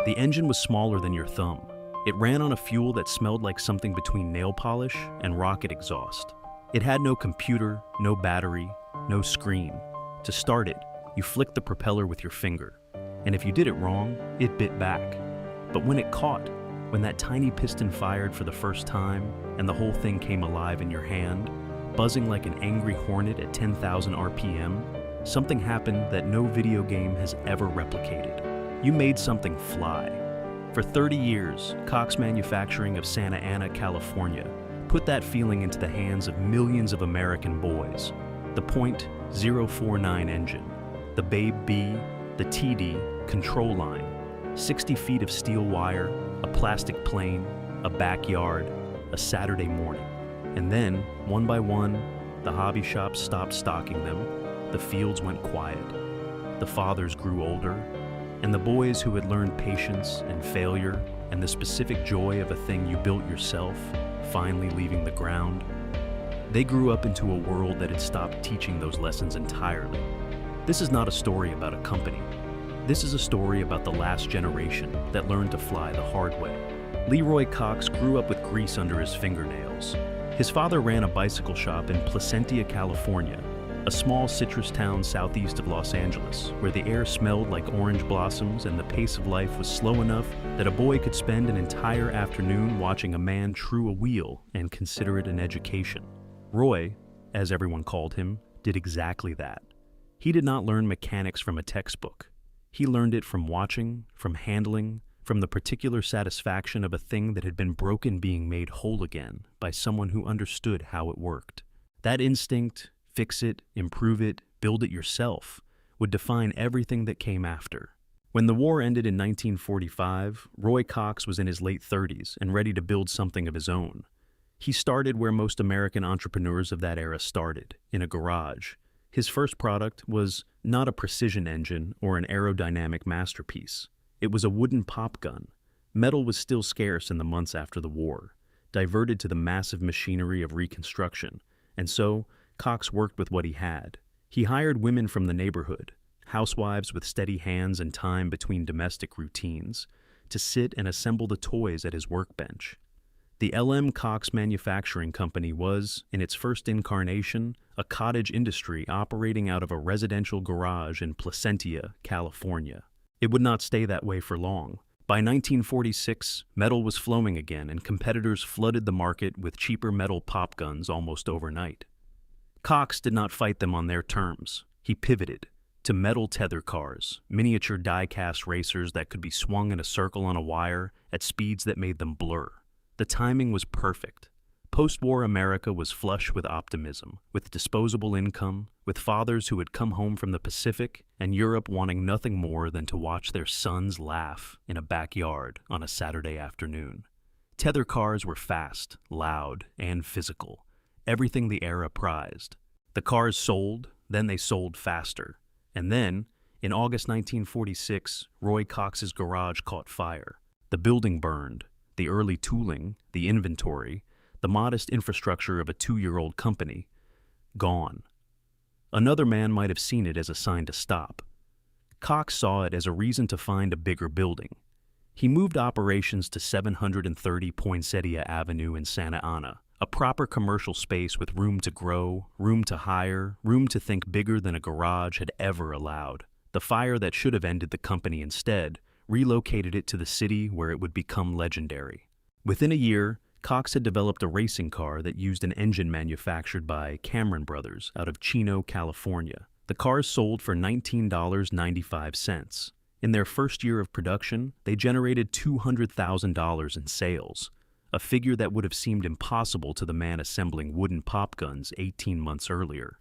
The engine was smaller than your thumb. It ran on a fuel that smelled like something between nail polish and rocket exhaust. It had no computer, no battery, no screen. To start it, you flicked the propeller with your finger, and if you did it wrong, it bit back. But when it caught, when that tiny piston fired for the first time, and the whole thing came alive in your hand, buzzing like an angry hornet at 10,000 RPM, something happened that no video game has ever replicated. You made something fly. For 30 years, Cox Manufacturing of Santa Ana, California, put that feeling into the hands of millions of American boys. The .049 engine, the Babe B, the TD, control line, 60 feet of steel wire, a plastic plane, a backyard, a Saturday morning. And then, one by one, the hobby shops stopped stocking them, the fields went quiet, the fathers grew older, and the boys who had learned patience and failure and the specific joy of a thing you built yourself, finally leaving the ground, they grew up into a world that had stopped teaching those lessons entirely. This is not a story about a company. This is a story about the last generation that learned to fly the hard way. Leroy Cox grew up with grease under his fingernails. His father ran a bicycle shop in Placentia, California, a small citrus town southeast of Los Angeles, where the air smelled like orange blossoms and the pace of life was slow enough that a boy could spend an entire afternoon watching a man true a wheel and consider it an education. Roy, as everyone called him, did exactly that. He did not learn mechanics from a textbook. He learned it from watching, from handling, from the particular satisfaction of a thing that had been broken being made whole again by someone who understood how it worked. That instinct, fix it, improve it, build it yourself, would define everything that came after. When the war ended in 1945, Roy Cox was in his late 30s and ready to build something of his own. He started where most American entrepreneurs of that era started, in a garage. His first product was not a precision engine or an aerodynamic masterpiece. It was a wooden pop gun. Metal was still scarce in the months after the war, diverted to the massive machinery of Reconstruction, and so Cox worked with what he had. He hired women from the neighborhood, housewives with steady hands and time between domestic routines, to sit and assemble the toys at his workbench. The LM Cox Manufacturing Company was, in its first incarnation, a cottage industry operating out of a residential garage in Placentia, California. It would not stay that way for long. By 1946, metal was flowing again and competitors flooded the market with cheaper metal pop guns almost overnight. Cox did not fight them on their terms. He pivoted to metal tether cars, miniature die-cast racers that could be swung in a circle on a wire at speeds that made them blur. The timing was perfect. Post-war America was flush with optimism, with disposable income, with fathers who had come home from the Pacific, and Europe wanting nothing more than to watch their sons laugh in a backyard on a Saturday afternoon. Tether cars were fast, loud, and physical, everything the era prized. The cars sold, then they sold faster. And then, in August 1946, Roy Cox's garage caught fire. The building burned. The early tooling, the inventory, the modest infrastructure of a 2-year-old company, gone. Another man might have seen it as a sign to stop. Cox saw it as a reason to find a bigger building. He moved operations to 730 Poinsettia Avenue in Santa Ana, a proper commercial space with room to grow, room to hire, room to think bigger than a garage had ever allowed. The fire that should have ended the company instead relocated it to the city where it would become legendary. Within a year, Cox had developed a racing car that used an engine manufactured by Cameron Brothers out of Chino, California. The cars sold for $19.95. In their first year of production, they generated $200,000 in sales, a figure that would have seemed impossible to the man assembling wooden pop guns 18 months earlier.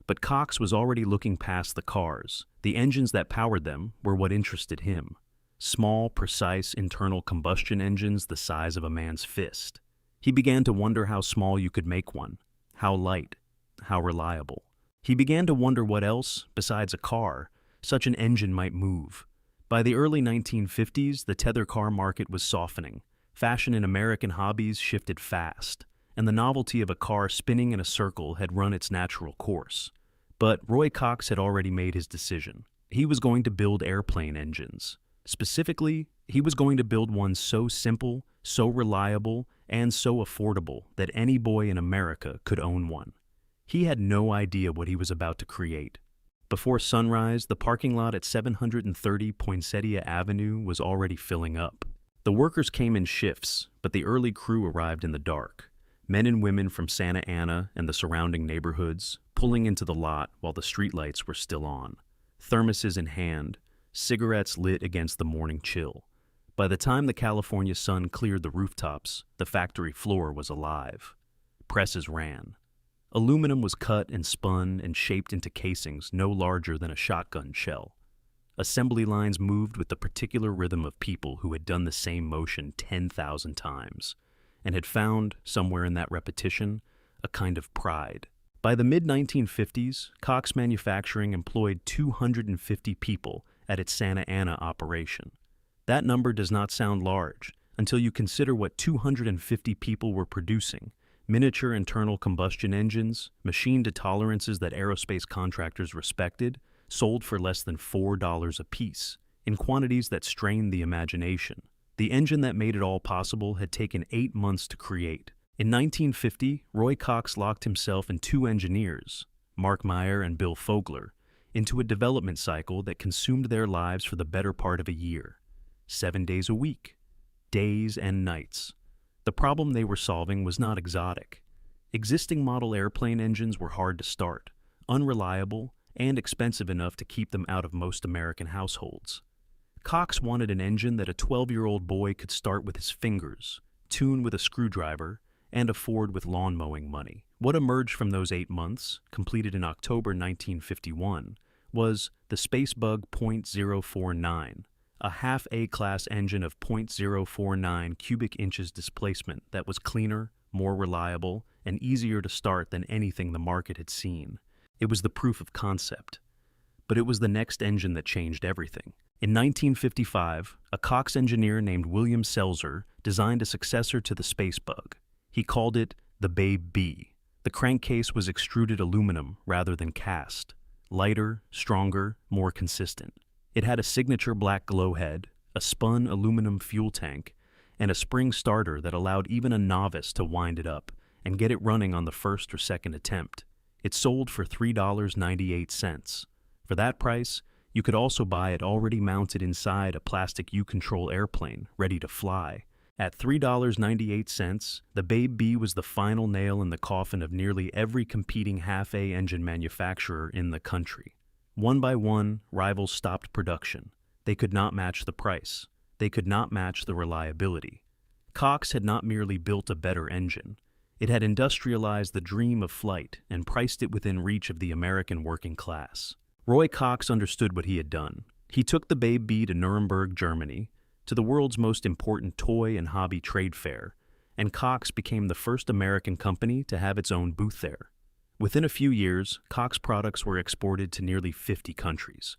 But Cox was already looking past the cars. The engines that powered them were what interested him. Small, precise internal combustion engines the size of a man's fist. He began to wonder how small you could make one, how light, how reliable. He began to wonder what else, besides a car, such an engine might move. By the early 1950s, the tether car market was softening. Fashion in American hobbies shifted fast, and the novelty of a car spinning in a circle had run its natural course. But Roy Cox had already made his decision. He was going to build airplane engines. Specifically, He was going to build one so simple, so reliable, and so affordable that any boy in America could own one. He had no idea what he was about to create. Before sunrise, the parking lot at 730 Poinsettia Avenue was already filling up. The workers came in shifts, but the early crew arrived in the dark. Men and women from Santa Ana and the surrounding neighborhoods, pulling into the lot while the streetlights were still on. Thermoses in hand, cigarettes lit against the morning chill. By the time the California sun cleared the rooftops, the factory floor was alive. Presses ran. Aluminum was cut and spun and shaped into casings no larger than a shotgun shell. Assembly lines moved with the particular rhythm of people who had done the same motion 10,000 times, and had found, somewhere in that repetition, a kind of pride. By the mid-1950s, Cox Manufacturing employed 250 people at its Santa Ana operation. That number does not sound large until you consider what 250 people were producing: miniature internal combustion engines, machined to tolerances that aerospace contractors respected, sold for less than $4 apiece, in quantities that strained the imagination. The engine that made it all possible had taken 8 months to create. In 1950, Roy Cox locked himself and 2 engineers, Mark Meyer and Bill Fogler, into a development cycle that consumed their lives for the better part of a year. 7 days a week, days and nights. The problem they were solving was not exotic. Existing model airplane engines were hard to start, unreliable, and expensive enough to keep them out of most American households. Cox wanted an engine that a 12-year-old boy could start with his fingers, tune with a screwdriver, and afford with lawn mowing money. What emerged from those 8 months, completed in October 1951, was the Spacebug .049, a half A-class engine of .049 cubic inches displacement that was cleaner, more reliable, and easier to start than anything the market had seen. It was the proof of concept. But it was the next engine that changed everything. In 1955, a Cox engineer named William Selzer designed a successor to the Spacebug. He called it the Babe B. The crankcase was extruded aluminum rather than cast, lighter, stronger, more consistent. It had a signature black glow head, a spun aluminum fuel tank, and a spring starter that allowed even a novice to wind it up and get it running on the first or second attempt. It sold for $3.98. For that price, you could also buy it already mounted inside a plastic U-control airplane, ready to fly. At $3.98, the Babe B was the final nail in the coffin of nearly every competing half-A engine manufacturer in the country. One by one, rivals stopped production. They could not match the price. They could not match the reliability. Cox had not merely built a better engine. It had industrialized the dream of flight and priced it within reach of the American working class. Roy Cox understood what he had done. He took the Babe B to Nuremberg, Germany, to the world's most important toy and hobby trade fair, and Cox became the first American company to have its own booth there. Within a few years, Cox products were exported to nearly 50 countries.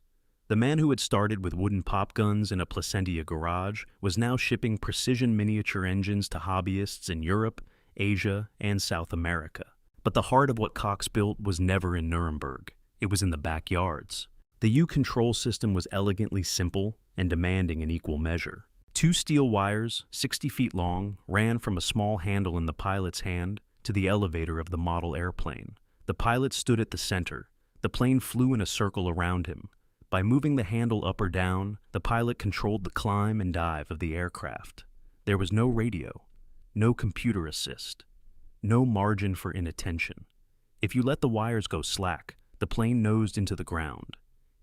The man who had started with wooden pop guns in a Placentia garage was now shipping precision miniature engines to hobbyists in Europe, Asia, and South America. But the heart of what Cox built was never in Nuremberg. It was in the backyards. The U-control system was elegantly simple and demanding in equal measure. 2 steel wires, 60 feet long, ran from a small handle in the pilot's hand to the elevator of the model airplane. The pilot stood at the center. The plane flew in a circle around him. By moving the handle up or down, the pilot controlled the climb and dive of the aircraft. There was no radio, no computer assist, no margin for inattention. If you let the wires go slack, the plane nosed into the ground.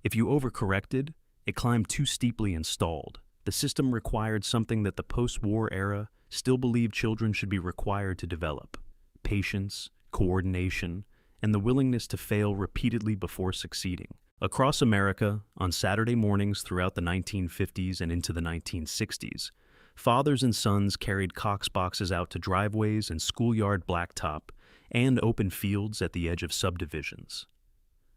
If you overcorrected, it climbed too steeply and stalled. The system required something that the post-war era still believed children should be required to develop: patience, coordination, and the willingness to fail repeatedly before succeeding. Across America, on Saturday mornings throughout the 1950s and into the 1960s, fathers and sons carried Cox boxes out to driveways and schoolyard blacktop and open fields at the edge of subdivisions.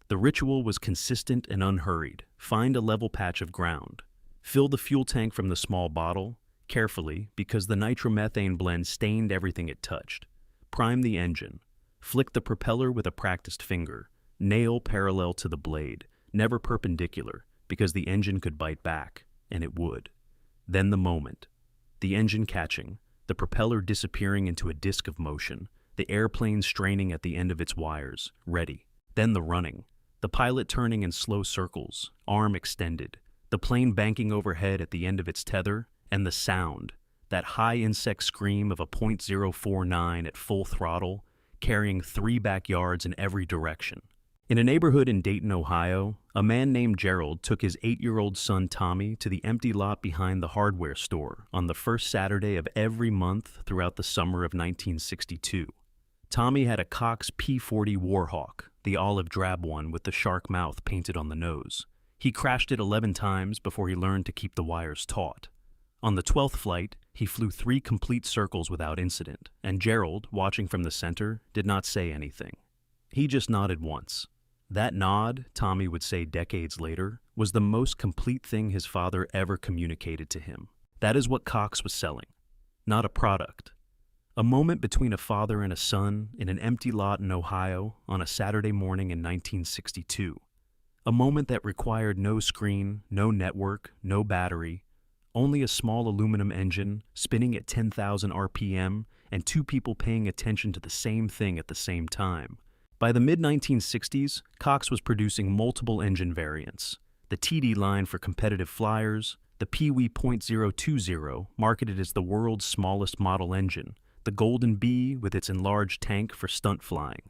The ritual was consistent and unhurried. Find a level patch of ground. Fill the fuel tank from the small bottle, carefully, because the nitromethane blend stained everything it touched. Prime the engine. Flick the propeller with a practiced finger. Nail parallel to the blade, never perpendicular, because the engine could bite back, and it would. Then the moment. The engine catching, the propeller disappearing into a disk of motion, the airplane straining at the end of its wires, ready. Then the running. The pilot turning in slow circles, arm extended, the plane banking overhead at the end of its tether, and the sound, that high insect scream of a .049 at full throttle, carrying 3 backyards in every direction. In a neighborhood in Dayton, Ohio, a man named Gerald took his 8-year-old son Tommy to the empty lot behind the hardware store on the first Saturday of every month throughout the summer of 1962. Tommy had a Cox P-40 Warhawk, the olive drab one with the shark mouth painted on the nose. He crashed it 11 times before he learned to keep the wires taut. On the 12th flight, he flew 3 complete circles without incident, and Gerald, watching from the center, did not say anything. He just nodded once. That nod, Tommy would say decades later, was the most complete thing his father ever communicated to him. That is what Cox was selling. Not a product. A moment between a father and a son in an empty lot in Ohio on a Saturday morning in 1962. A moment that required no screen, no network, no battery, only a small aluminum engine spinning at 10,000 RPM and 2 people paying attention to the same thing at the same time. By the mid-1960s, Cox was producing multiple engine variants. The TD line for competitive flyers, the Pee-wee .020, marketed as the world's smallest model engine, the Golden Bee with its enlarged tank for stunt flying.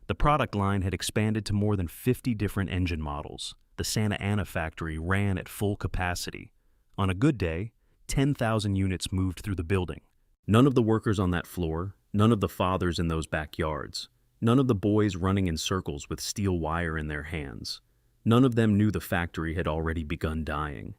The product line had expanded to more than 50 different engine models. The Santa Ana factory ran at full capacity. On a good day, 10,000 units moved through the building. None of the workers on that floor, none of the fathers in those backyards, none of the boys running in circles with steel wire in their hands. None of them knew the factory had already begun dying.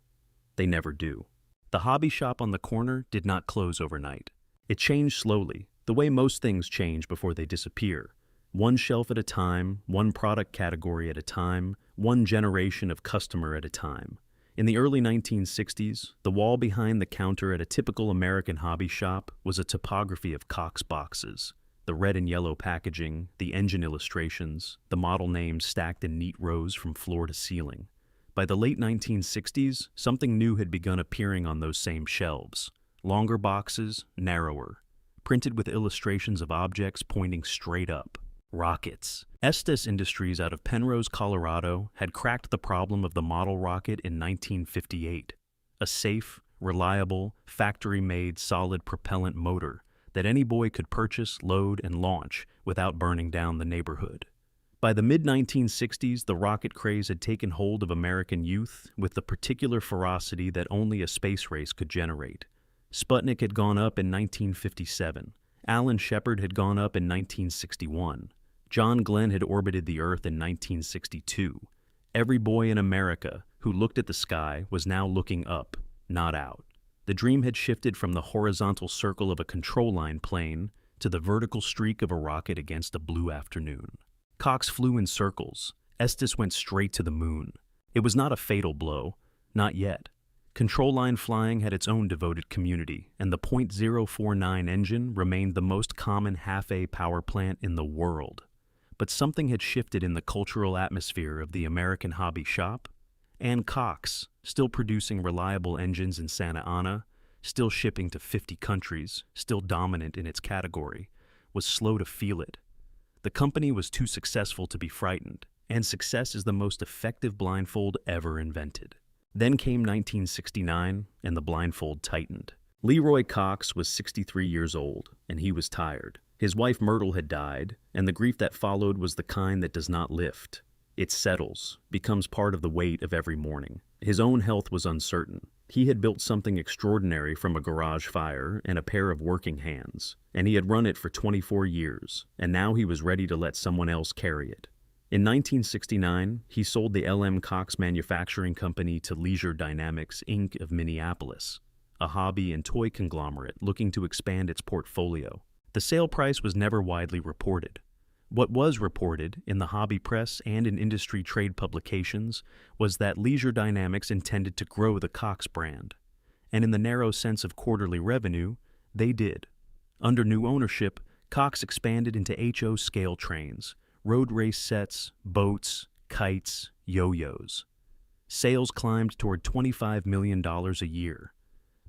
They never do. The hobby shop on the corner did not close overnight. It changed slowly, the way most things change before they disappear. One shelf at a time, one product category at a time, one generation of customer at a time. In the early 1960s, the wall behind the counter at a typical American hobby shop was a topography of Cox boxes. The red and yellow packaging, the engine illustrations, the model names stacked in neat rows from floor to ceiling. By the late 1960s, something new had begun appearing on those same shelves. Longer boxes, narrower, printed with illustrations of objects pointing straight up. Rockets. Estes Industries out of Penrose, Colorado, had cracked the problem of the model rocket in 1958. A safe, reliable, factory-made solid propellant motor that any boy could purchase, load, and launch without burning down the neighborhood. By the mid-1960s, the rocket craze had taken hold of American youth with the particular ferocity that only a space race could generate. Sputnik had gone up in 1957. Alan Shepard had gone up in 1961. John Glenn had orbited the Earth in 1962. Every boy in America who looked at the sky was now looking up, not out. The dream had shifted from the horizontal circle of a control line plane to the vertical streak of a rocket against a blue afternoon. Cox flew in circles. Estes went straight to the moon. It was not a fatal blow, not yet. Control line flying had its own devoted community, and the .049 engine remained the most common half-A power plant in the world. But something had shifted in the cultural atmosphere of the American hobby shop, and Cox, still producing reliable engines in Santa Ana, still shipping to 50 countries, still dominant in its category, was slow to feel it. The company was too successful to be frightened, and success is the most effective blindfold ever invented. Then came 1969, and the blindfold tightened. Leroy Cox was 63 years old, and he was tired. His wife Myrtle had died, and the grief that followed was the kind that does not lift. It settles, becomes part of the weight of every morning. His own health was uncertain. He had built something extraordinary from a garage fire and a pair of working hands, and he had run it for 24 years, and now he was ready to let someone else carry it. In 1969, he sold the LM Cox Manufacturing Company to Leisure Dynamics, Inc. of Minneapolis, a hobby and toy conglomerate looking to expand its portfolio. The sale price was never widely reported. What was reported in the hobby press and in industry trade publications was that Leisure Dynamics intended to grow the Cox brand. And in the narrow sense of quarterly revenue, they did. Under new ownership, Cox expanded into HO scale trains, road race sets, boats, kites, yo-yos. Sales climbed toward $25 million a year.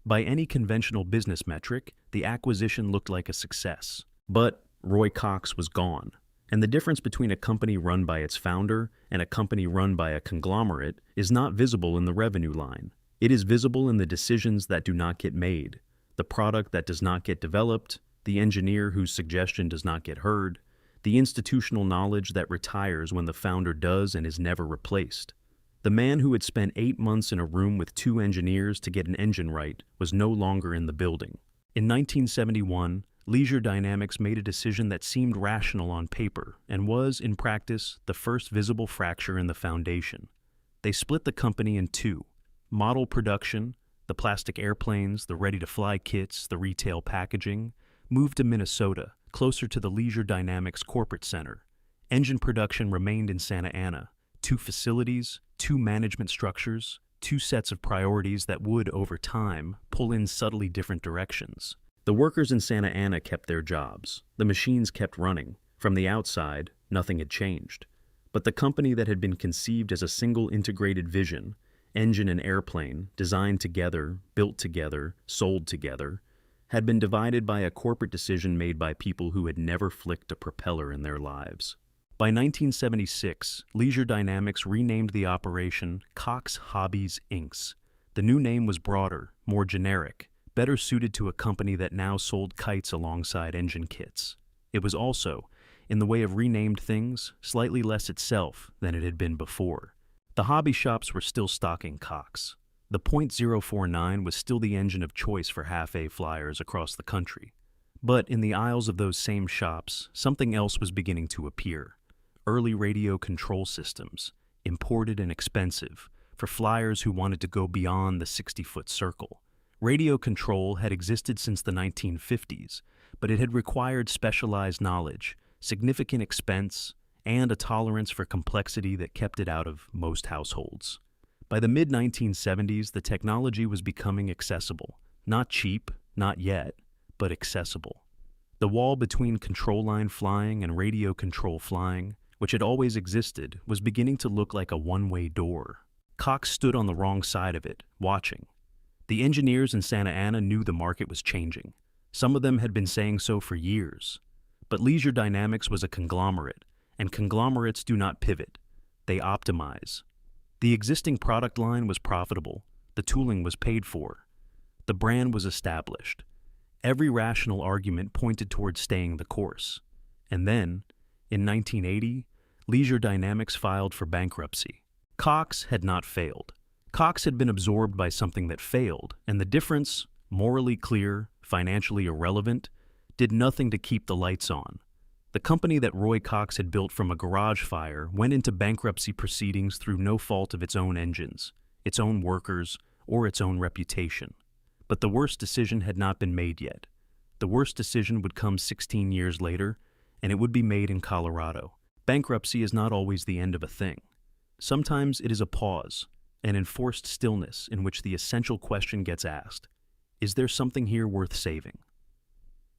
By any conventional business metric, the acquisition looked like a success. But Roy Cox was gone. And the difference between a company run by its founder and a company run by a conglomerate is not visible in the revenue line. It is visible in the decisions that do not get made, the product that does not get developed, the engineer whose suggestion does not get heard, the institutional knowledge that retires when the founder does and is never replaced. The man who had spent 8 months in a room with 2 engineers to get an engine right was no longer in the building. In 1971, Leisure Dynamics made a decision that seemed rational on paper and was, in practice, the first visible fracture in the foundation. They split the company in two: model production, the plastic airplanes, the ready-to-fly kits, the retail packaging, moved to Minnesota, closer to the Leisure Dynamics corporate center. Engine production remained in Santa Ana. 2 facilities, 2 management structures, 2 sets of priorities that would, over time, pull in subtly different directions. The workers in Santa Ana kept their jobs. The machines kept running. From the outside, nothing had changed. But the company that had been conceived as a single integrated vision, engine and airplane, designed together, built together, sold together, had been divided by a corporate decision made by people who had never flicked a propeller in their lives. By 1976, Leisure Dynamics renamed the operation Cox Hobbies Inc. The new name was broader, more generic, better suited to a company that now sold kites alongside engine kits. It was also, in the way of renamed things, slightly less itself than it had been before. The hobby shops were still stocking Cox. The .049 was still the engine of choice for half-A flyers across the country. But in the aisles of those same shops, something else was beginning to appear. Early radio control systems, imported and expensive, for flyers who wanted to go beyond the 60-foot circle. Radio control had existed since the 1950s, but it had required specialized knowledge, significant expense, and a tolerance for complexity that kept it out of most households. By the mid-1970s, the technology was becoming accessible. Not cheap, not yet, but accessible. The wall between control line flying and radio control flying, which had always existed, was beginning to look like a one-way door. Cox stood on the wrong side of it, watching. The engineers in Santa Ana knew the market was changing. Some of them had been saying so for years. But Leisure Dynamics was a conglomerate, and conglomerates do not pivot. They optimize. The existing product line was profitable. The tooling was paid for. The brand was established. Every rational argument pointed towards staying the course. And then, in 1980, Leisure Dynamics filed for bankruptcy. Cox had not failed. Cox had been absorbed by something that failed, and the difference, morally clear, financially irrelevant, did nothing to keep the lights on. The company that Roy Cox had built from a garage fire went into bankruptcy proceedings through no fault of its own engines, its own workers, or its own reputation. But the worst decision had not been made yet. The worst decision would come 16 years later, and it would be made in Colorado. Bankruptcy is not always the end of a thing. Sometimes it is a pause, an enforced stillness in which the essential question gets asked: is there something here worth saving?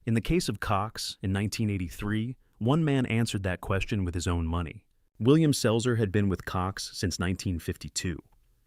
In the case of Cox, in 1983, one man answered that question with his own money. William Selzer had been with Cox since 1952.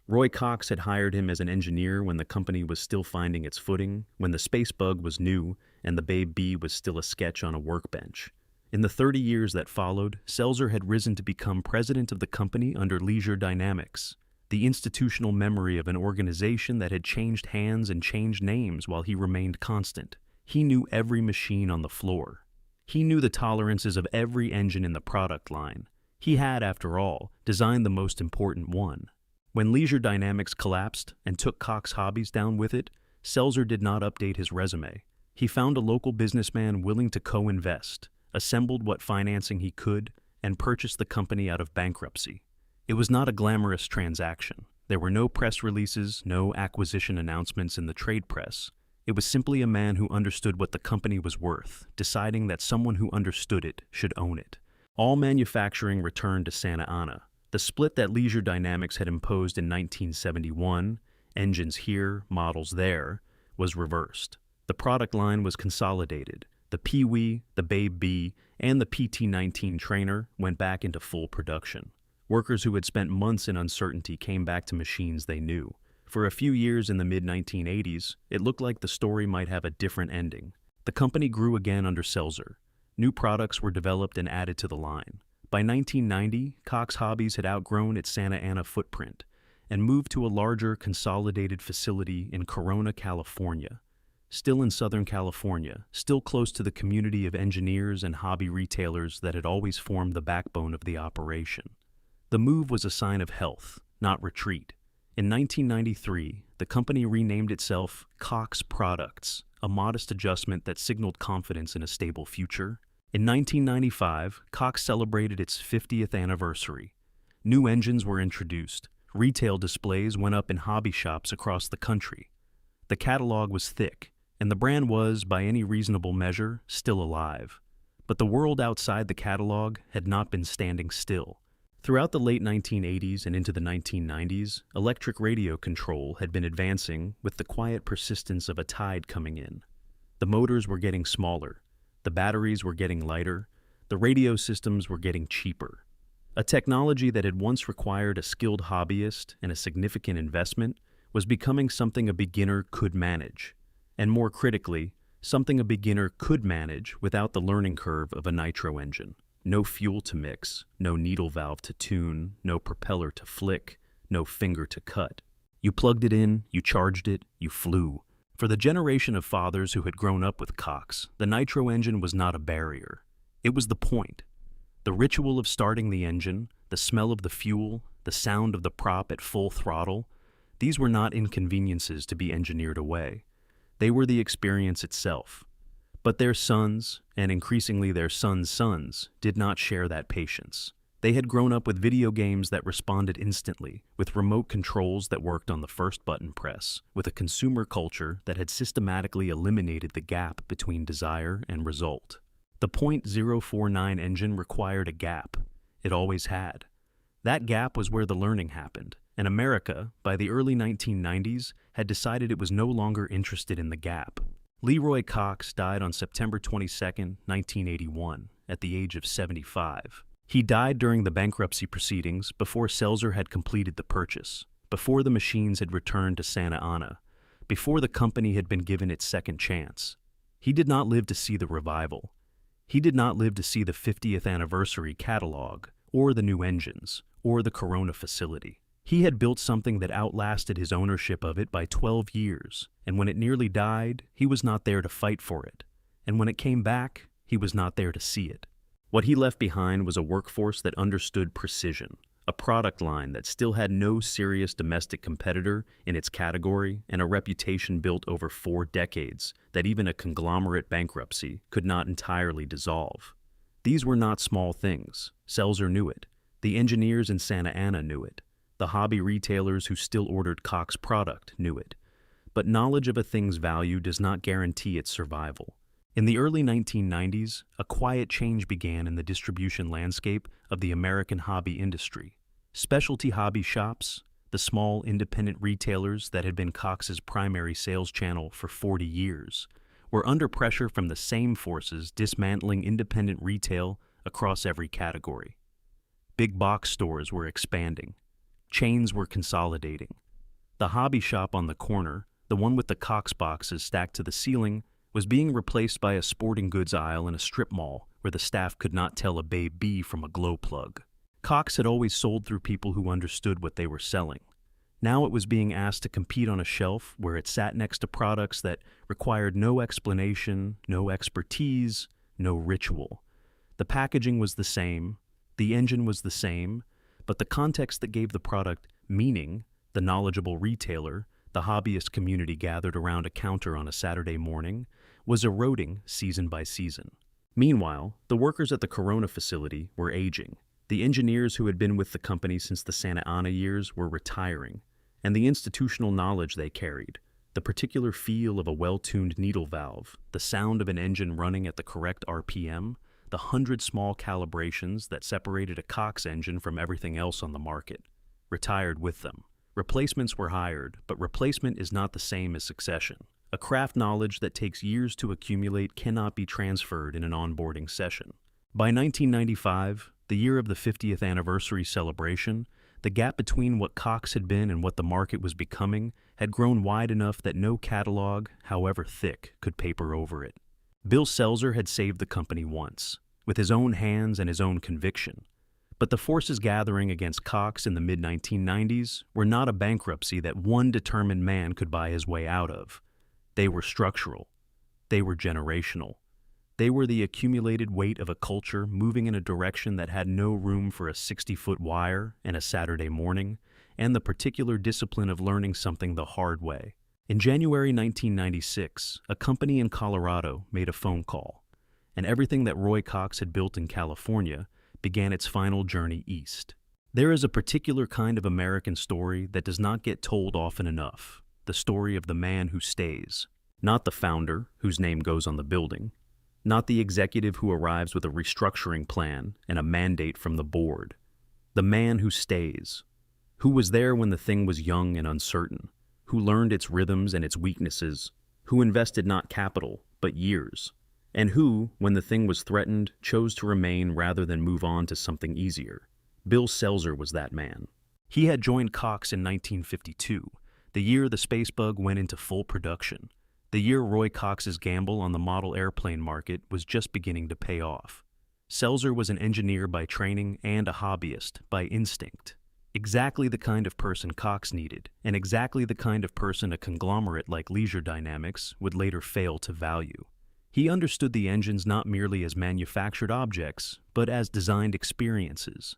Roy Cox had hired him as an engineer when the company was still finding its footing, when the Space Bug was new and the Babe B was still a sketch on a workbench. In the 30 years that followed, Selzer had risen to become president of the company under Leisure Dynamics, the institutional memory of an organization that had changed hands and changed names while he remained constant. He knew every machine on the floor. He knew the tolerances of every engine in the product line. He had, after all, designed the most important one. When Leisure Dynamics collapsed and took Cox Hobbies down with it, Selzer did not update his resume. He found a local businessman willing to co-invest, assembled what financing he could, and purchased the company out of bankruptcy. It was not a glamorous transaction. There were no press releases, no acquisition announcements in the trade press. It was simply a man who understood what the company was worth, deciding that someone who understood it should own it. All manufacturing returned to Santa Ana. The split that Leisure Dynamics had imposed in 1971, engines here, models there, was reversed. The product line was consolidated. The Pee-wee, the Babe B, and the PT-19 trainer went back into full production. Workers who had spent months in uncertainty came back to machines they knew. For a few years in the mid-1980s, it looked like the story might have a different ending. The company grew again under Selzer. New products were developed and added to the line. By 1990, Cox Hobbies had outgrown its Santa Ana footprint and moved to a larger, consolidated facility in Corona, California. Still in Southern California, still close to the community of engineers and hobby retailers that had always formed the backbone of the operation. The move was a sign of health, not retreat. In 1993, the company renamed itself Cox Products, a modest adjustment that signaled confidence in a stable future. In 1995, Cox celebrated its 50th anniversary. New engines were introduced. Retail displays went up in hobby shops across the country. The catalog was thick, and the brand was, by any reasonable measure, still alive. But the world outside the catalog had not been standing still. Throughout the late 1980s and into the 1990s, electric radio control had been advancing with the quiet persistence of a tide coming in. The motors were getting smaller, the batteries were getting lighter, the radio systems were getting cheaper. A technology that had once required a skilled hobbyist and a significant investment was becoming something a beginner could manage. And more critically, something a beginner could manage without the learning curve of a nitro engine. No fuel to mix, no needle valve to tune, no propeller to flick, no finger to cut. You plugged it in, you charged it, you flew. For the generation of fathers who had grown up with Cox, the nitro engine was not a barrier. It was the point. The ritual of starting the engine, the smell of the fuel, the sound of the prop at full throttle, these were not inconveniences to be engineered away. They were the experience itself. But their sons, and increasingly their sons' sons, did not share that patience. They had grown up with video games that responded instantly, with remote controls that worked on the first button press, with a consumer culture that had systematically eliminated the gap between desire and result. The .049 engine required a gap. It always had. That gap was where the learning happened, and America, by the early 1990s, had decided it was no longer interested in the gap. Leroy Cox died on September 22, 1981, at the age of 75. He died during the bankruptcy proceedings before Selzer had completed the purchase, before the machines had returned to Santa Ana, before the company had been given its second chance. He did not live to see the revival. He did not live to see the 50th anniversary catalog, or the new engines, or the Corona facility. He had built something that outlasted his ownership of it by 12 years, and when it nearly died, he was not there to fight for it. And when it came back, he was not there to see it. What he left behind was a workforce that understood precision, a product line that still had no serious domestic competitor in its category, and a reputation built over 4 decades that even a conglomerate bankruptcy could not entirely dissolve. These were not small things. Selzer knew it. The engineers in Santa Ana knew it. The hobby retailers who still ordered Cox product knew it. But knowledge of a thing's value does not guarantee its survival. In the early 1990s, a quiet change began in the distribution landscape of the American hobby industry. Specialty hobby shops, the small independent retailers that had been Cox's primary sales channel for 40 years, were under pressure from the same forces dismantling independent retail across every category. Big box stores were expanding. Chains were consolidating. The hobby shop on the corner, the one with the Cox boxes stacked to the ceiling, was being replaced by a sporting goods aisle in a strip mall where the staff could not tell a Babe B from a glow plug. Cox had always sold through people who understood what they were selling. Now it was being asked to compete on a shelf where it sat next to products that required no explanation, no expertise, no ritual. The packaging was the same, the engine was the same, but the context that gave the product meaning, the knowledgeable retailer, the hobbyist community gathered around a counter on a Saturday morning, was eroding season by season. Meanwhile, the workers at the Corona facility were aging. The engineers who had been with the company since the Santa Ana years were retiring, and the institutional knowledge they carried, the particular feel of a well-tuned needle valve, the sound of an engine running at the correct RPM, the 100 small calibrations that separated a Cox engine from everything else on the market, retired with them. Replacements were hired, but replacement is not the same as succession. A craft knowledge that takes years to accumulate cannot be transferred in an onboarding session. By 1995, the year of the 50th anniversary celebration, The gap between what Cox had been and what the market was becoming had grown wide enough that no catalog, however thick, could paper over it. Bill Selzer had saved the company once, with his own hands and his own conviction. But the forces gathering against Cox in the mid-1990s were not a bankruptcy that one determined man could buy his way out of. They were structural. They were generational. They were the accumulated weight of a culture moving in a direction that had no room for a 60-foot wire and a Saturday morning, and the particular discipline of learning something the hard way. In January 1996, a company in Colorado made a phone call, and everything that Roy Cox had built in California began its final journey east. There is a particular kind of American story that does not get told often enough, the story of the man who stays. Not the founder, whose name goes on the building. Not the executive who arrives with a restructuring plan and a mandate from the board. The man who stays. Who was there when the thing was young and uncertain. Who learned its rhythms and its weaknesses. Who invested not capital, but years. And who, when the thing was threatened, chose to remain rather than move on to something easier. Bill Selzer was that man. He had joined Cox in 1952, the year the Spacebug went into full production. The year Roy Cox's gamble on the model airplane market was just beginning to pay off. Selzer was an engineer by training and a hobbyist by instinct. Exactly the kind of person Cox needed, and exactly the kind of person a conglomerate like Leisure Dynamics would later fail to value. He understood the engines not merely as manufactured objects, but as designed experiences,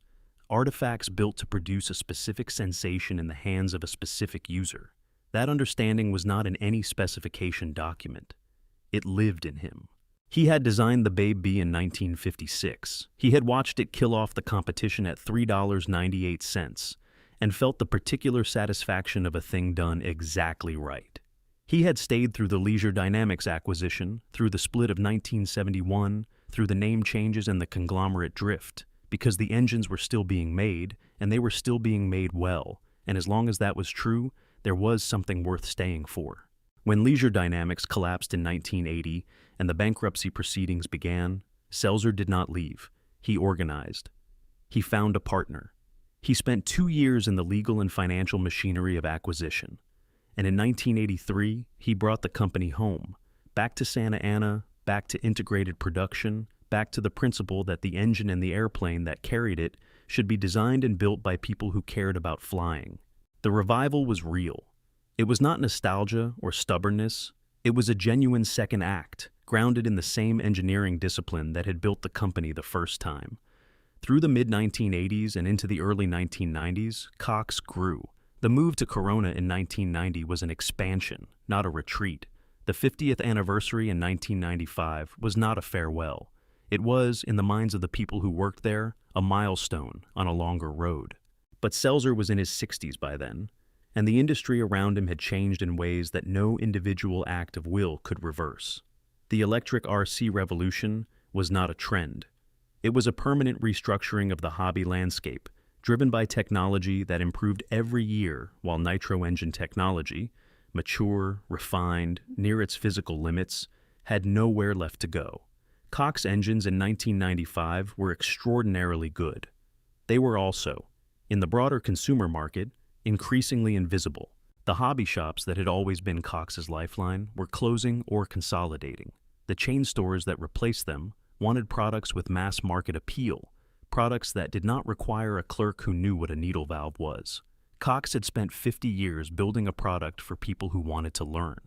artifacts built to produce a specific sensation in the hands of a specific user. That understanding was not in any specification document. It lived in him. He had designed the Babe B in 1956. He had watched it kill off the competition at $3.98 and felt the particular satisfaction of a thing done exactly right. He had stayed through the Leisure Dynamics acquisition, through the split of 1971, through the name changes and the conglomerate drift, because the engines were still being made, and they were still being made well, and as long as that was true, there was something worth staying for. When Leisure Dynamics collapsed in 1980 and the bankruptcy proceedings began, Selzer did not leave. He organized. He found a partner. He spent 2 years in the legal and financial machinery of acquisition. And in 1983, he brought the company home, back to Santa Ana, back to integrated production, back to the principle that the engine and the airplane that carried it should be designed and built by people who cared about flying. The revival was real. It was not nostalgia or stubbornness. It was a genuine second act, grounded in the same engineering discipline that had built the company the first time. Through the mid-1980s and into the early 1990s, Cox grew. The move to Corona in 1990 was an expansion, not a retreat. The 50th anniversary in 1995 was not a farewell. It was, in the minds of the people who worked there, a milestone on a longer road. But Selzer was in his 60s by then, and the industry around him had changed in ways that no individual act of will could reverse. The electric RC revolution was not a trend. It was a permanent restructuring of the hobby landscape, driven by technology that improved every year while nitro engine technology, mature, refined, near its physical limits, had nowhere left to go. Cox engines in 1995 were extraordinarily good. They were also, in the broader consumer market, increasingly invisible. The hobby shops that had always been Cox's lifeline were closing or consolidating. The chain stores that replaced them wanted products with mass market appeal, products that did not require a clerk who knew what a needle valve was. Cox had spent 50 years building a product for people who wanted to learn.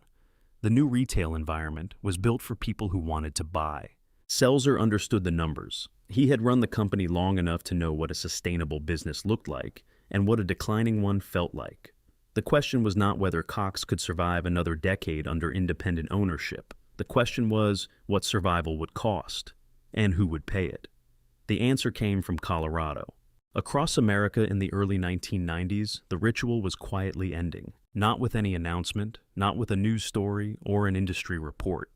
The new retail environment was built for people who wanted to buy. Selzer understood the numbers. He had run the company long enough to know what a sustainable business looked like and what a declining one felt like. The question was not whether Cox could survive another decade under independent ownership. The question was what survival would cost and who would pay it. The answer came from Colorado. Across America in the early 1990s, the ritual was quietly ending, not with any announcement, not with a news story or an industry report,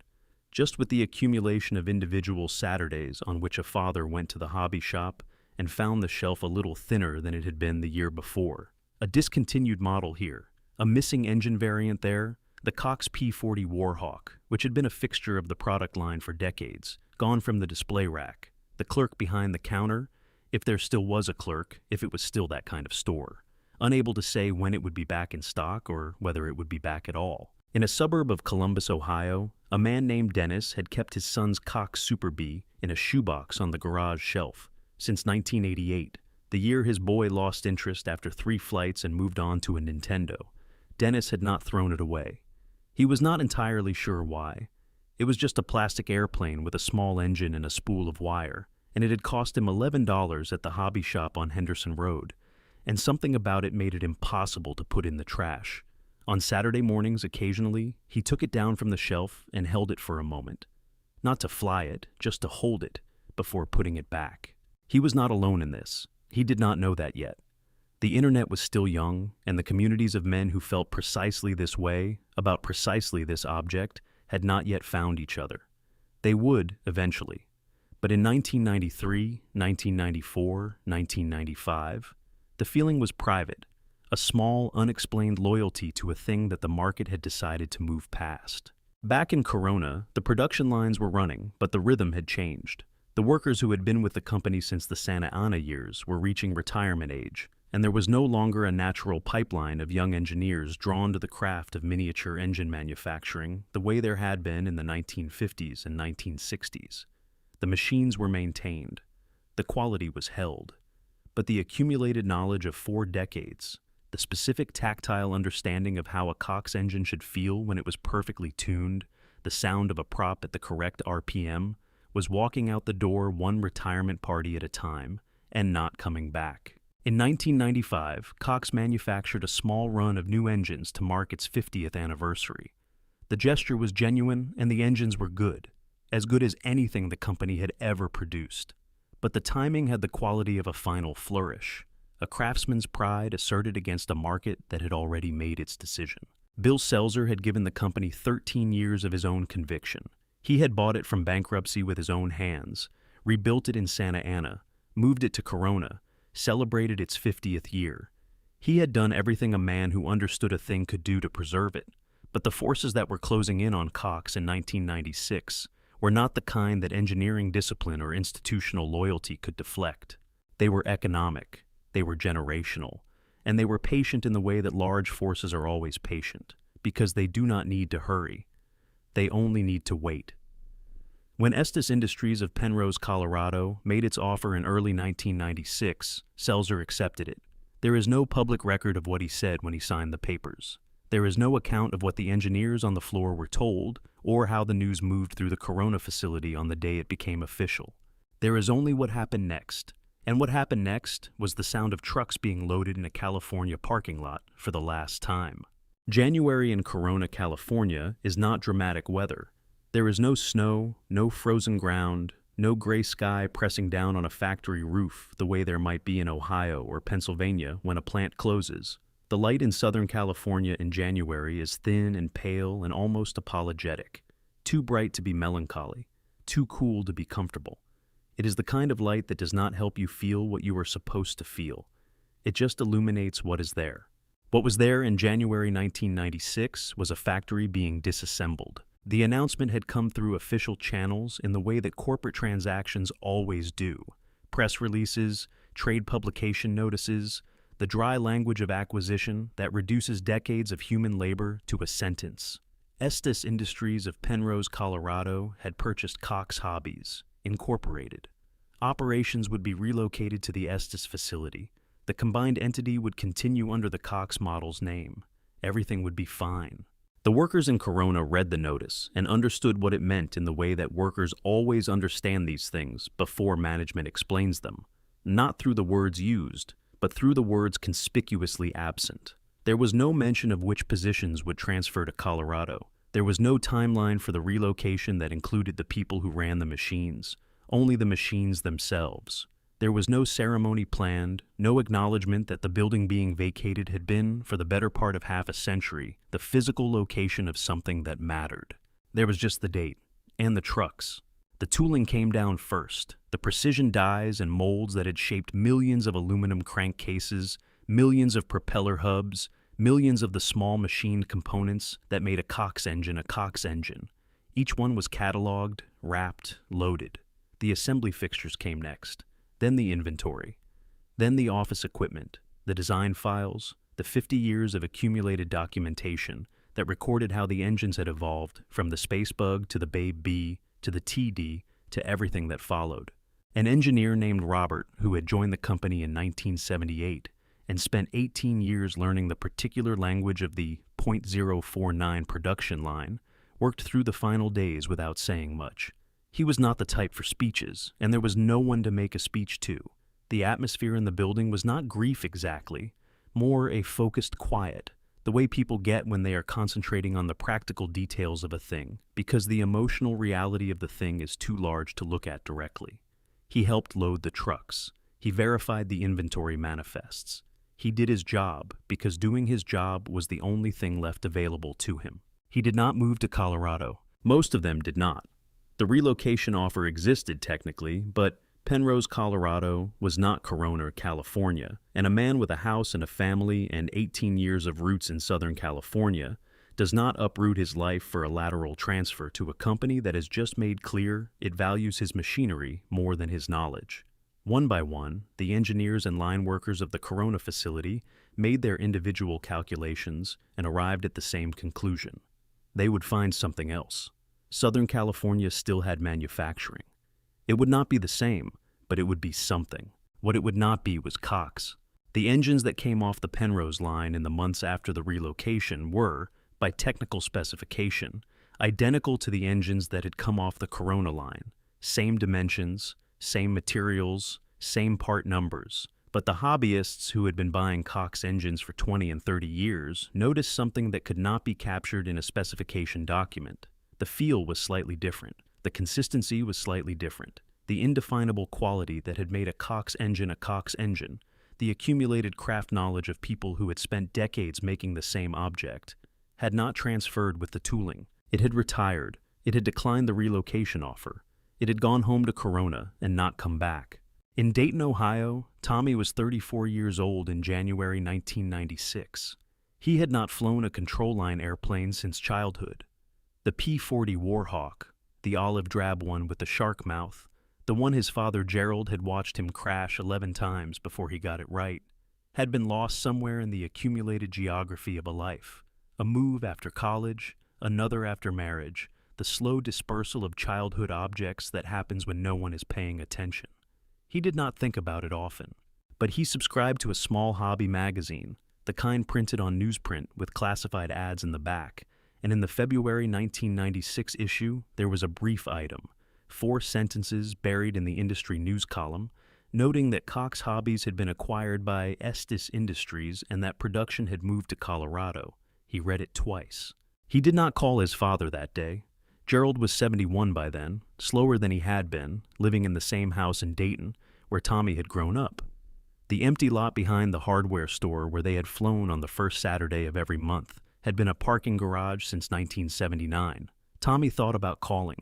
just with the accumulation of individual Saturdays on which a father went to the hobby shop and found the shelf a little thinner than it had been the year before. A discontinued model here, a missing engine variant there, the Cox P40 Warhawk, which had been a fixture of the product line for decades, gone from the display rack. The clerk behind the counter, if there still was a clerk, if it was still that kind of store, unable to say when it would be back in stock or whether it would be back at all. In a suburb of Columbus, Ohio, a man named Dennis had kept his son's Cox Super Bee in a shoebox on the garage shelf since 1988, the year his boy lost interest after 3 flights and moved on to a Nintendo. Dennis had not thrown it away. He was not entirely sure why. It was just a plastic airplane with a small engine and a spool of wire, and it had cost him $11 at the hobby shop on Henderson Road, and something about it made it impossible to put in the trash. On Saturday mornings, occasionally, he took it down from the shelf and held it for a moment. Not to fly it, just to hold it, before putting it back. He was not alone in this. He did not know that yet. The internet was still young, and the communities of men who felt precisely this way, about precisely this object, had not yet found each other. They would, eventually. But in 1993, 1994, 1995, the feeling was private. A small, unexplained loyalty to a thing that the market had decided to move past. Back in Corona, the production lines were running, but the rhythm had changed. The workers who had been with the company since the Santa Ana years were reaching retirement age, and there was no longer a natural pipeline of young engineers drawn to the craft of miniature engine manufacturing the way there had been in the 1950s and 1960s. The machines were maintained. The quality was held. But the accumulated knowledge of 4 decades, the specific tactile understanding of how a Cox engine should feel when it was perfectly tuned, the sound of a prop at the correct RPM, was walking out the door one retirement party at a time and not coming back. In 1995, Cox manufactured a small run of new engines to mark its 50th anniversary. The gesture was genuine and the engines were good as anything the company had ever produced. But the timing had the quality of a final flourish, a craftsman's pride asserted against a market that had already made its decision. Bill Selzer had given the company 13 years of his own conviction. He had bought it from bankruptcy with his own hands, rebuilt it in Santa Ana, moved it to Corona, celebrated its 50th year. He had done everything a man who understood a thing could do to preserve it, but the forces that were closing in on Cox in 1996 were not the kind that engineering discipline or institutional loyalty could deflect. They were economic, they were generational, and they were patient in the way that large forces are always patient, because they do not need to hurry. They only need to wait. When Estes Industries of Penrose, Colorado, made its offer in early 1996, Selzer accepted it. There is no public record of what he said when he signed the papers. There is no account of what the engineers on the floor were told, or how the news moved through the Corona facility on the day it became official. There is only what happened next, and what happened next was the sound of trucks being loaded in a California parking lot for the last time. January in Corona, California is not dramatic weather. There is no snow, no frozen ground, no gray sky pressing down on a factory roof the way there might be in Ohio or Pennsylvania when a plant closes. The light in Southern California in January is thin and pale and almost apologetic, too bright to be melancholy, too cool to be comfortable. It is the kind of light that does not help you feel what you are supposed to feel. It just illuminates what is there. What was there in January 1996 was a factory being disassembled. The announcement had come through official channels in the way that corporate transactions always do. Press releases, trade publication notices, the dry language of acquisition that reduces decades of human labor to a sentence. Estes Industries of Penrose, Colorado had purchased Cox Hobbies, Incorporated. Operations would be relocated to the Estes facility. The combined entity would continue under the Cox Models name. Everything would be fine. The workers in Corona read the notice and understood what it meant in the way that workers always understand these things before management explains them, not through the words used, but through the words conspicuously absent. There was no mention of which positions would transfer to Colorado. There was no timeline for the relocation that included the people who ran the machines, only the machines themselves. There was no ceremony planned, no acknowledgement that the building being vacated had been, for the better part of half a century, the physical location of something that mattered. There was just the date, and the trucks. The tooling came down first, the precision dies and molds that had shaped millions of aluminum crankcases, millions of propeller hubs, millions of the small machined components that made a Cox engine a Cox engine. Each one was cataloged, wrapped, loaded. The assembly fixtures came next. then the inventory, then the office equipment, the design files, the 50 years of accumulated documentation that recorded how the engines had evolved from the Space Bug to the Babe B to the TD to everything that followed. An engineer named Robert, who had joined the company in 1978 and spent 18 years learning the particular language of the .049 production line, worked through the final days without saying much. He was not the type for speeches, and there was no one to make a speech to. The atmosphere in the building was not grief exactly, more a focused quiet, the way people get when they are concentrating on the practical details of a thing, because the emotional reality of the thing is too large to look at directly. He helped load the trucks. He verified the inventory manifests. He did his job because doing his job was the only thing left available to him. He did not move to Colorado. Most of them did not. The relocation offer existed technically, but Penrose, Colorado was not Corona, California, and a man with a house and a family and 18 years of roots in Southern California does not uproot his life for a lateral transfer to a company that has just made clear it values his machinery more than his knowledge. One by one, the engineers and line workers of the Corona facility made their individual calculations and arrived at the same conclusion. They would find something else. Southern California still had manufacturing. It would not be the same, but it would be something. What it would not be was Cox. The engines that came off the Penrose line in the months after the relocation were, by technical specification, identical to the engines that had come off the Corona line. Same dimensions, same materials, same part numbers. But the hobbyists who had been buying Cox engines for 20 and 30 years noticed something that could not be captured in a specification document. The feel was slightly different. The consistency was slightly different. The indefinable quality that had made a Cox engine, the accumulated craft knowledge of people who had spent decades making the same object, had not transferred with the tooling. It had retired. It had declined the relocation offer. It had gone home to Corona and not come back. In Dayton, Ohio, Tommy was 34 years old in January 1996. He had not flown a control line airplane since childhood. The P-40 Warhawk, the olive drab one with the shark mouth, the one his father Gerald had watched him crash 11 times before he got it right, had been lost somewhere in the accumulated geography of a life. A move after college, another after marriage, the slow dispersal of childhood objects that happens when no one is paying attention. He did not think about it often, but he subscribed to a small hobby magazine, the kind printed on newsprint with classified ads in the back, and in the February 1996 issue, there was a brief item, 4 sentences buried in the industry news column, noting that Cox Hobbies had been acquired by Estes Industries and that production had moved to Colorado. He read it twice. He did not call his father that day. Gerald was 71 by then, slower than he had been, living in the same house in Dayton, where Tommy had grown up. The empty lot behind the hardware store where they had flown on the first Saturday of every month had been a parking garage since 1979. Tommy thought about calling.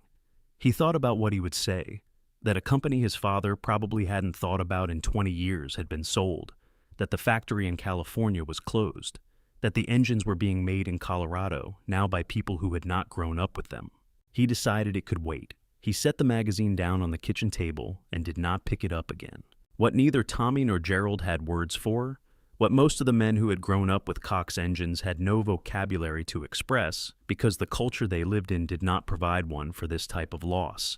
He thought about what he would say, that a company his father probably hadn't thought about in 20 years had been sold, that the factory in California was closed, that the engines were being made in Colorado, now by people who had not grown up with them. He decided it could wait. He set the magazine down on the kitchen table and did not pick it up again. What neither Tommy nor Gerald had words for, what most of the men who had grown up with Cox engines had no vocabulary to express because the culture they lived in did not provide one for this type of loss,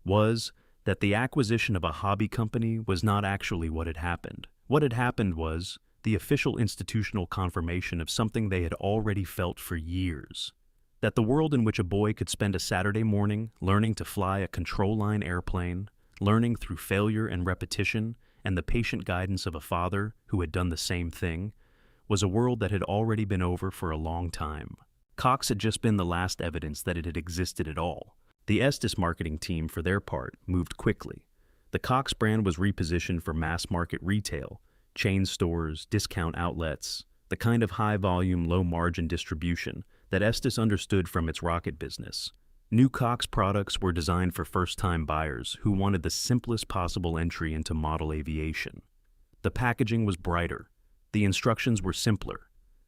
was that the acquisition of a hobby company was not actually what had happened. What had happened was the official institutional confirmation of something they had already felt for years. That the world in which a boy could spend a Saturday morning learning to fly a control line airplane, learning through failure and repetition, and the patient guidance of a father who had done the same thing, was a world that had already been over for a long time. Cox had just been the last evidence that it had existed at all. The Estes marketing team, for their part, moved quickly. The Cox brand was repositioned for mass-market retail, chain stores, discount outlets, the kind of high-volume, low-margin distribution that Estes understood from its rocket business. New Cox products were designed for first-time buyers who wanted the simplest possible entry into model aviation. The packaging was brighter. The instructions were simpler.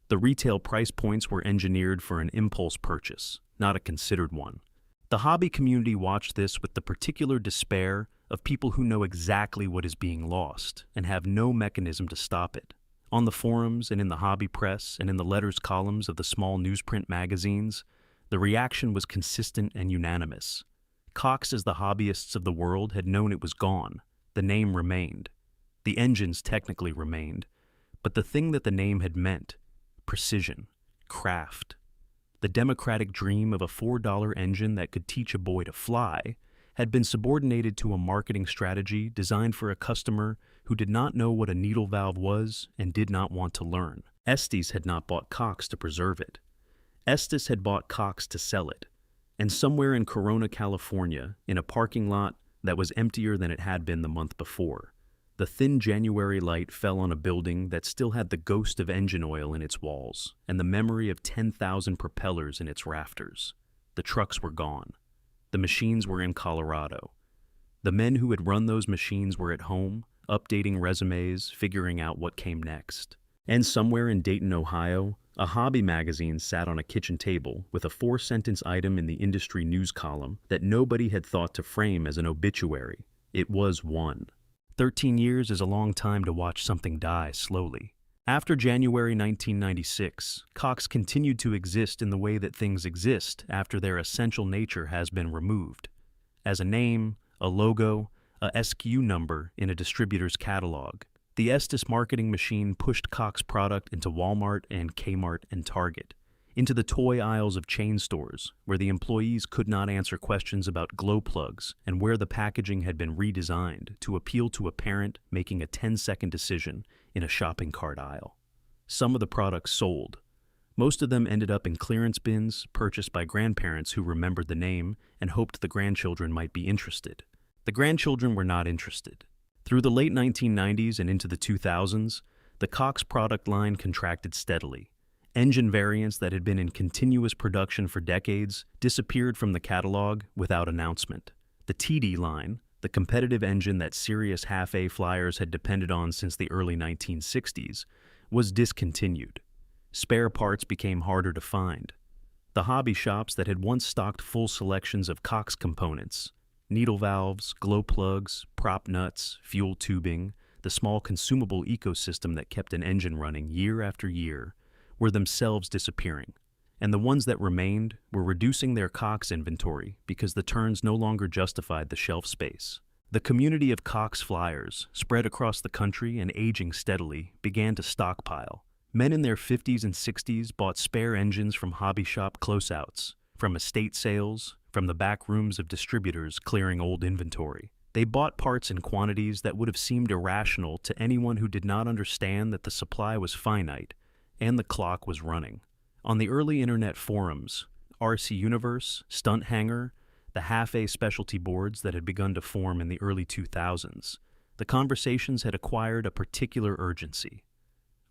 The retail price points were engineered for an impulse purchase, not a considered one. The hobby community watched this with the particular despair of people who know exactly what is being lost and have no mechanism to stop it. On the forums and in the hobby press and in the letters columns of the small newsprint magazines, the reaction was consistent and unanimous. Cox, as the hobbyists of the world, had known it was gone. The name remained. The engines technically remained. But the thing that the name had meant, precision, craft, the democratic dream of a $4 engine that could teach a boy to fly, had been subordinated to a marketing strategy designed for a customer who did not know what a needle valve was and did not want to learn. Estes had not bought Cox to preserve it. Estes had bought Cox to sell it. And somewhere in Corona, California, in a parking lot that was emptier than it had been the month before, the thin January light fell on a building that still had the ghost of engine oil in its walls and the memory of 10,000 propellers in its rafters. The trucks were gone. The machines were in Colorado. The men who had run those machines were at home, updating resumes, figuring out what came next. And somewhere in Dayton, Ohio, a hobby magazine sat on a kitchen table with a 4-sentence item in the industry news column that nobody had thought to frame as an obituary. It was one. 13 years is a long time to watch something die slowly. After January 1996, Cox continued to exist in the way that things exist after their essential nature has been removed. As a name, a logo, a SKU number in a distributor's catalog. The Estes marketing machine pushed Cox product into Walmart and Kmart and Target, into the toy aisles of chain stores, where the employees could not answer questions about glow plugs and where the packaging had been redesigned to appeal to a parent making a 10-second decision in a shopping cart aisle. Some of the products sold. Most of them ended up in clearance bins purchased by grandparents who remembered the name and hoped the grandchildren might be interested. The grandchildren were not interested. Through the late 1990s and into the 2000s, the Cox product line contracted steadily. Engine variants that had been in continuous production for decades disappeared from the catalog without announcement. The TD line, the competitive engine that serious half-A flyers had depended on since the early 1960s, was discontinued. Spare parts became harder to find. The hobby shops that had once stocked full selections of Cox components, needle valves, glow plugs, prop nuts, fuel tubing, the small consumable ecosystem that kept an engine running year after year, were themselves disappearing. And the ones that remained were reducing their Cox inventory because the turns no longer justified the shelf space. The community of Cox flyers, spread across the country and aging steadily, began to stockpile. Men in their 50s and 60s bought spare engines from hobby shop closeouts, from estate sales, from the back rooms of distributors clearing old inventory. They bought parts in quantities that would have seemed irrational to anyone who did not understand that the supply was finite and the clock was running. On the early internet forums, RC Universe, Stunt Hanger, the half-A specialty boards that had begun to form in the early 2000s, the conversations had acquired a particular urgency.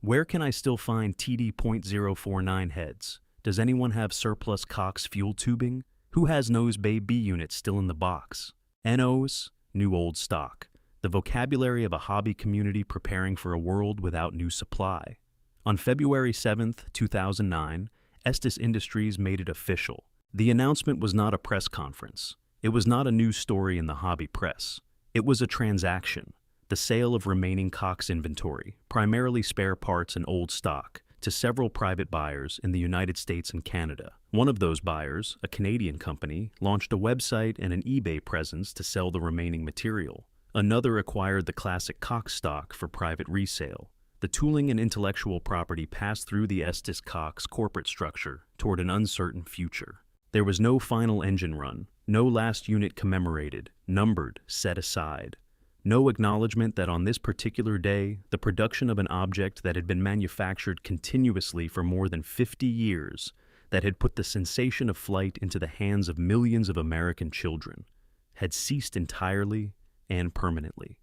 Where can I still find TD.049 heads? Does anyone have surplus Cox fuel tubing? Who has nose bay B units still in the box? NOs, new old stock. The vocabulary of a hobby community preparing for a world without new supply. On February 7, 2009, Estes Industries made it official. The announcement was not a press conference. It was not a news story in the hobby press. It was a transaction, the sale of remaining Cox inventory, primarily spare parts and old stock, to several private buyers in the United States and Canada. One of those buyers, a Canadian company, launched a website and an eBay presence to sell the remaining material. Another acquired the classic Cox stock for private resale. The tooling and intellectual property passed through the Estes Cox corporate structure toward an uncertain future. There was no final engine run, no last unit commemorated, numbered, set aside. No acknowledgement that on this particular day, the production of an object that had been manufactured continuously for more than 50 years, that had put the sensation of flight into the hands of millions of American children, had ceased entirely and permanently.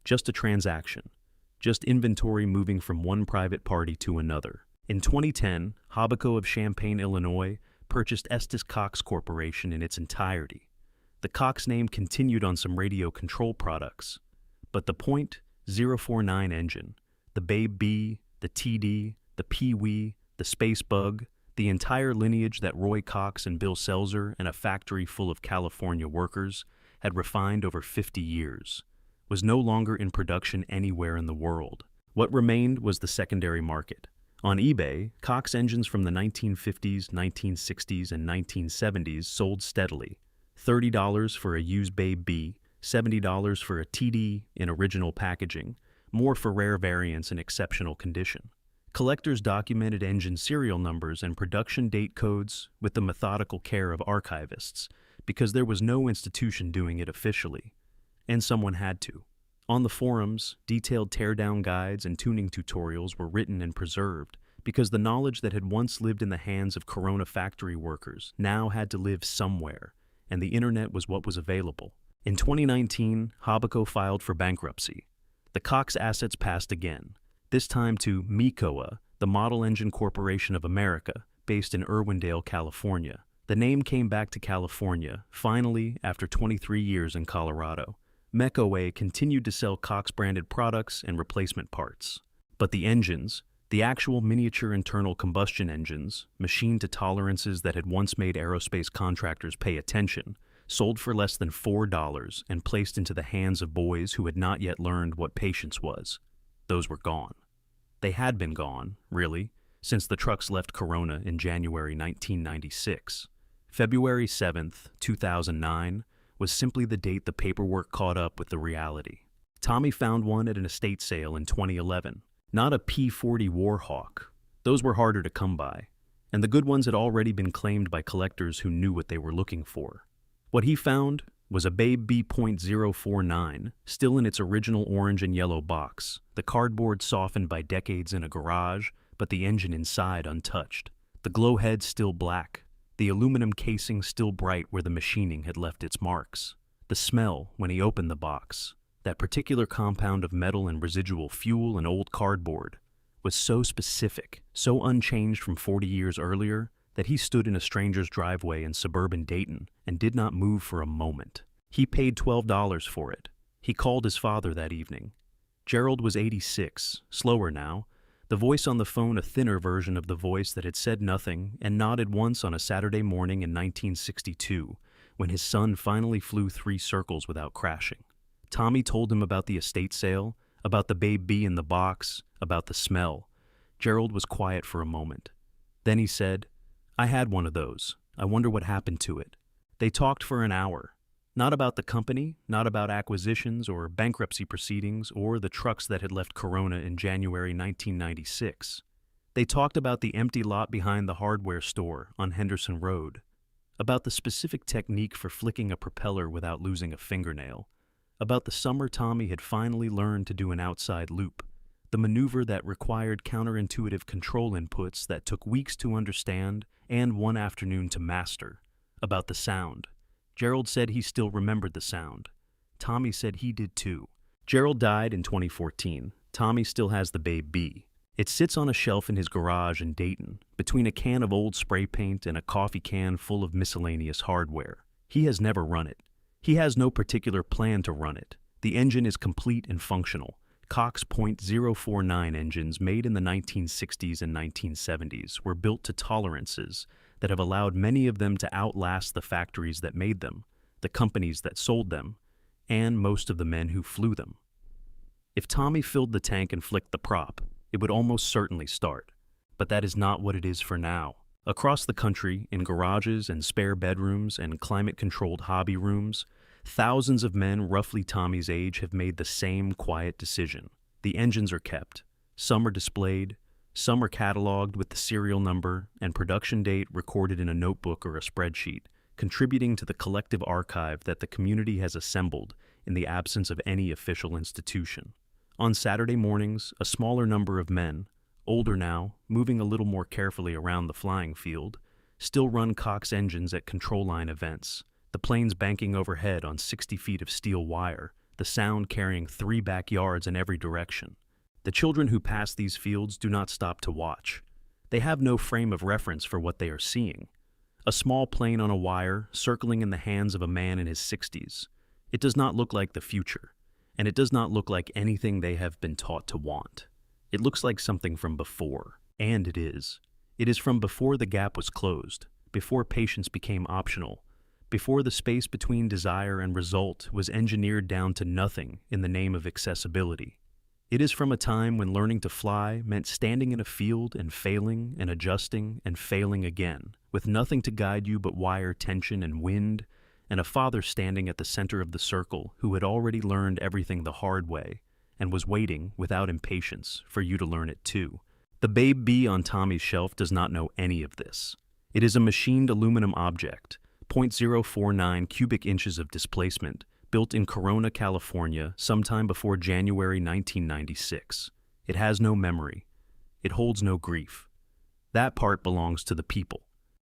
Just a transaction. Just inventory moving from one private party to another. In 2010, Hobbico of Champaign, Illinois, purchased Estes Cox Corporation in its entirety. The Cox name continued on some radio control products, but the .049 engine, the Babe B, the TD, the Pee-wee, the Space Bug, the entire lineage that Roy Cox and Bill Selzer and a factory full of California workers had refined over 50 years, was no longer in production anywhere in the world. What remained was the secondary market. On eBay, Cox engines from the 1950s, 1960s, and 1970s sold steadily. $30 for a used Babe B, $70 for a TD in original packaging, more for rare variants in exceptional condition. Collectors documented engine serial numbers and production date codes with the methodical care of archivists, because there was no institution doing it officially, and someone had to. On the forums, detailed teardown guides and tuning tutorials were written and preserved, because the knowledge that had once lived in the hands of Corona factory workers now had to live somewhere, and the internet was what was available. In 2019, Hobbyco filed for bankruptcy. The Cox assets passed again, this time to Mikoa, the Model Engine Corporation of America, based in Irwindale, California. The name came back to California, finally, after 23 years in Colorado. Mikoa continued to sell Cox-branded products and replacement parts. But the engines, the actual miniature internal combustion engines, machined to tolerances that had once made aerospace contractors pay attention, sold for less than $4 and placed into the hands of boys who had not yet learned what patience was. Those were gone. They had been gone, really, since the trucks left Corona in January 1996. February 7th, 2009, was simply the date the paperwork caught up with the reality. Tommy found one at an estate sale in 2011. Not a P-40 Warhawk. Those were harder to come by, and the good ones had already been claimed by collectors who knew what they were looking for. What he found was a Babe B.049, still in its original orange and yellow box, the cardboard softened by decades in a garage, but the engine inside untouched. The glow head still black, the aluminum casing still bright where the machining had left its marks. The smell when he opened the box, that particular compound of metal and residual fuel and old cardboard, was so specific, so unchanged from 40 years earlier, that he stood in a stranger's driveway in suburban Dayton and did not move for a moment. He paid $12 for it. He called his father that evening. Gerald was 86, slower now, the voice on the phone a thinner version of the voice that had said nothing and nodded once on a Saturday morning in 1962, when his son finally flew 3 circles without crashing. Tommy told him about the estate sale, about the Babe B in the box, about the smell. Gerald was quiet for a moment. Then he said, "I had one of those. I wonder what happened to it." They talked for an hour. Not about the company, not about acquisitions or bankruptcy proceedings or the trucks that had left Corona in January 1996. They talked about the empty lot behind the hardware store on Henderson Road, about the specific technique for flicking a propeller without losing a fingernail, about the summer Tommy had finally learned to do an outside loop, the maneuver that required counterintuitive control inputs that took weeks to understand and one afternoon to master, about the sound. Gerald said he still remembered the sound. Tommy said he did too. Gerald died in 2014. Tommy still has the Babe B. It sits on a shelf in his garage in Dayton, between a can of old spray paint and a coffee can full of miscellaneous hardware. He has never run it. He has no particular plan to run it. The engine is complete and functional. Cox .049 engines made in the 1960s and 1970s were built to tolerances that have allowed many of them to outlast the factories that made them, the companies that sold them, and most of the men who flew them. If Tommy filled the tank and flicked the prop, it would almost certainly start. But that is not what it is for now. Across the country, in garages and spare bedrooms and climate-controlled hobby rooms, thousands of men roughly Tommy's age have made the same quiet decision. The engines are kept. Some are displayed. Some are cataloged with the serial number and production date recorded in a notebook or a spreadsheet, contributing to the collective archive that the community has assembled in the absence of any official institution. On Saturday mornings, a smaller number of men, older now, moving a little more carefully around the flying field, still run Cox engines at control line events, the planes banking overhead on 60 feet of steel wire, the sound carrying 3 backyards in every direction. The children who pass these fields do not stop to watch. They have no frame of reference for what they are seeing. A small plane on a wire circling in the hands of a man in his 60s. It does not look like the future, and it does not look like anything they have been taught to want. It looks like something from before, and it is. It is from before the gap was closed, before patience became optional, before the space between desire and result was engineered down to nothing in the name of accessibility. It is from a time when learning to fly meant standing in a field and failing and adjusting and failing again, with nothing to guide you but wire tension and wind, and a father standing at the center of the circle who had already learned everything the hard way and was waiting, without impatience, for you to learn it too. The Babe B on Tommy's shelf does not know any of this. It is a machined aluminum object, 0.049 cubic inches of displacement, built in Corona, California, sometime before January 1996. It has no memory. It holds no grief. That part belongs to the people.